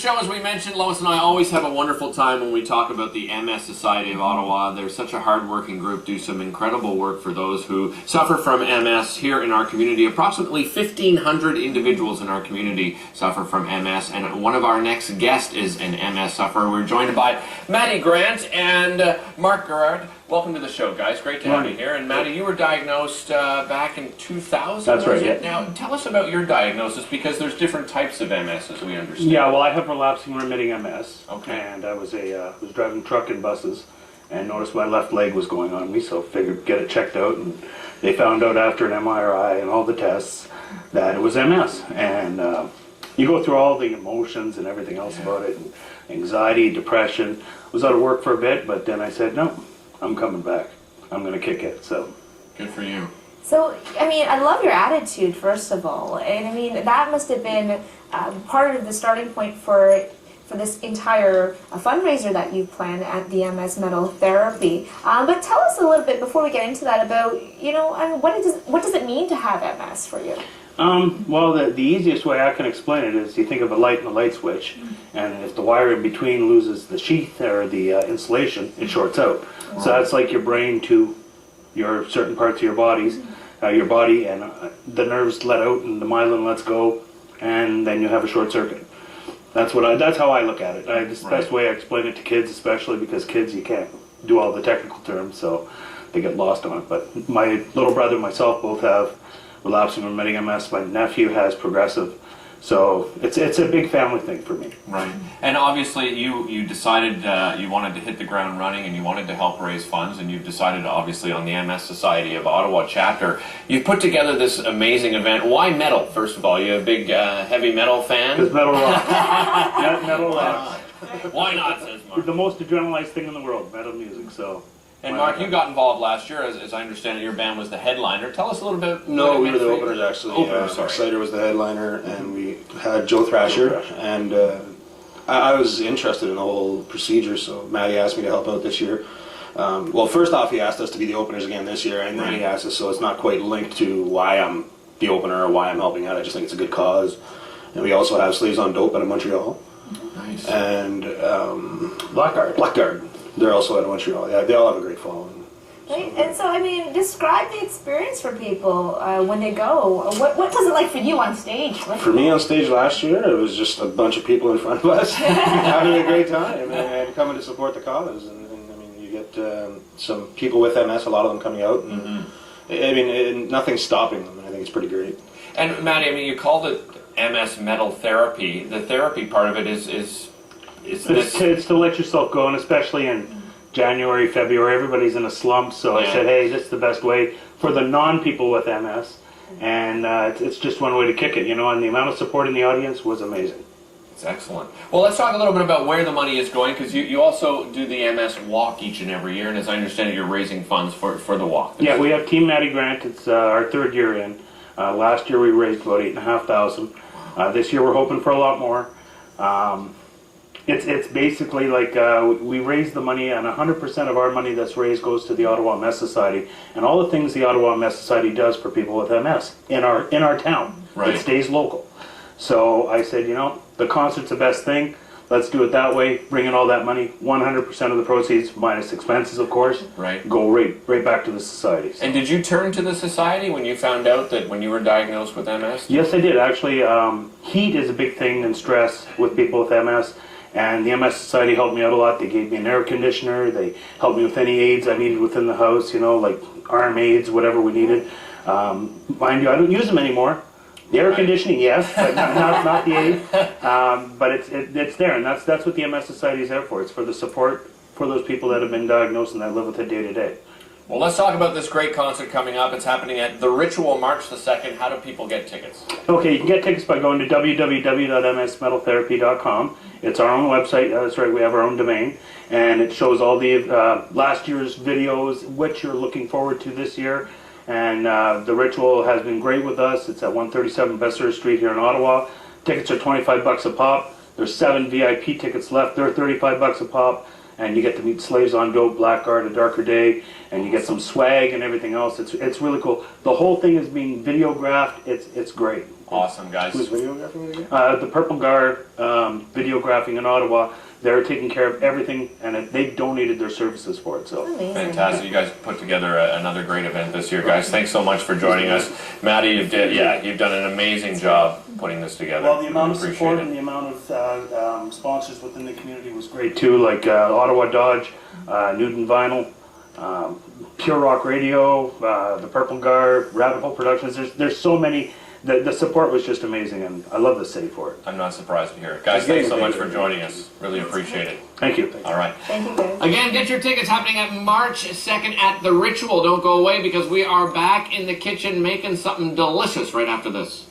show, as we mentioned, Lois and I always have a wonderful time when we talk about the MS Society of Ottawa. They're such a hard-working group, do some incredible work for those who suffer from MS here in our community. Approximately 1,500 individuals in our community suffer from MS, and one of our next guests is an MS sufferer. We're joined by Maddie Grant and Mark Gerard. Welcome to the show, guys. Great to have you here. And Maddie, you were diagnosed back in 2000. That's right. Yeah. Now, tell us about your diagnosis, because there's different types of MS, as we understand. Yeah. Well, I have relapsing remitting MS. Okay. And I was was driving truck and buses, and noticed my left leg was going on me, so figured get it checked out. And they found out after an MRI and all the tests that it was MS. And you go through all the emotions and everything else about it, and anxiety, depression. Was out of work for a bit, but then I said no. I'm coming back. I'm going to kick it, so. Good for you. So, I mean, I love your attitude, first of all. And I mean, that must have been part of the starting point for this entire fundraiser that you planned at the MS Metal Therapy. But tell us a little bit, before we get into that, about, you know, I mean, what does it mean to have MS for you? Well, the easiest way I can explain it is you think of a light and a light switch, and if the wire in between loses the sheath or the insulation, it shorts out. Wow. So that's like your brain to your certain parts of your body, and the nerves let out and the myelin lets go, and then you have a short circuit. That's how I look at it. It's the best way I explain it to kids, especially because kids, you can't do all the technical terms, so they get lost on it. But my little brother and myself both have relapsing remitting MS. My nephew has progressive, so it's a big family thing for me. Right. And obviously you decided you wanted to hit the ground running, and you wanted to help raise funds, and you've decided, obviously, on the MS Society of Ottawa chapter, you've put together this amazing event. Why metal, first of all? You a big heavy metal fan? Because metal rock. Metal rock. Why not, says Mark. The most adrenalized thing in the world, metal music, so. And Mark, you got involved last year, as I understand it. Your band was the headliner. Tell us a little bit. No, we were the openers, actually. Openers, Exciter was the headliner, and we had Joe Thrasher. And I was interested in the whole procedure, so Maddie asked me to help out this year. Well, first off, he asked us to be the openers again this year, and then he asked us, so it's not quite linked to why I'm the opener or why I'm helping out. I just think it's a good cause. And we also have Slaves on Dope out of Montreal. Nice. And Blackguard. They're also out of Montreal. Yeah, they all have a great following. Right? And so, I mean, describe the experience for people when they go. What was it like for you on stage? For me on stage last year, it was just a bunch of people in front of us having a great time and coming to support the cause. And I mean, you get some people with MS, a lot of them coming out. And, I mean, nothing's stopping them, and I think it's pretty great. And Maddie, I mean, you called it MS Metal Therapy. The therapy part of it is it's to let yourself go, and especially in January, February, everybody's in a slump, so I said, hey, this is the best way for the non-people with MS, and it's just one way to kick it, you know, and the amount of support in the audience was amazing. It's excellent. Well, let's talk a little bit about where the money is going, because you also do the MS Walk each and every year, and as I understand it, you're raising funds for the walk. Yeah, we have Team Maddie Grant. It's our third year in. Last year we raised about $8,500. This year we're hoping for a lot more. It's basically like we raise the money, and 100% of our money that's raised goes to the Ottawa MS Society, and all the things the Ottawa MS Society does for people with MS in our town. Right. It stays local. So I said, you know, the concert's the best thing. Let's do it that way. Bring in all that money. 100% of the proceeds, minus expenses, of course, go right back to the society. So. And did you turn to the society when you found out that when you were diagnosed with MS? Yes, I did. Actually, heat is a big thing in stress with people with MS. And the MS Society helped me out a lot. They gave me an air conditioner. They helped me with any aids I needed within the house, you know, like arm aids, whatever we needed. Mind you, I don't use them anymore. The air conditioning, yes, but not the aid. But it's there, and that's what the MS Society is there for. It's for the support for those people that have been diagnosed and that live with it day to day. Well, let's talk about this great concert coming up. It's happening at The Ritual March the 2nd. How do people get tickets? Okay, you can get tickets by going to www.msmetaltherapy.com. It's our own website. That's right, we have our own domain. And it shows all the last year's videos, what you're looking forward to this year. And The Ritual has been great with us. It's at 137 Besserer Street here in Ottawa. Tickets are $25 a pop. There's 7 VIP tickets left. They're $35 a pop. and you get to meet Slaves on Dope, Blackguard, A Darker Day, and you get some swag and everything else. It's really cool. The whole thing is being videographed. It's great. Awesome, guys. Who's videographing it again? The Purple Guard videographing in Ottawa, they're taking care of everything, and they donated their services for it. So Amazing. Fantastic. You guys put together another great event this year, guys. Thanks so much for joining us. Maddie, you've done an amazing job putting this together. well, the amount of Appreciate support it. and the amount of sponsors within the community was great too. Like Ottawa Dodge, Newton Vinyl, Pure Rock Radio, the Purple Guard, Rabbit Hole Productions. There's so many. The support was just amazing, and I love the city for it. I'm not surprised to hear it. Guys, thanks so much for joining us. Really appreciate it. Thank you. All right. Thank you, guys. Again, get your tickets happening at March 2nd at The Ritual. Don't go away because we are back in the kitchen making something delicious right after this.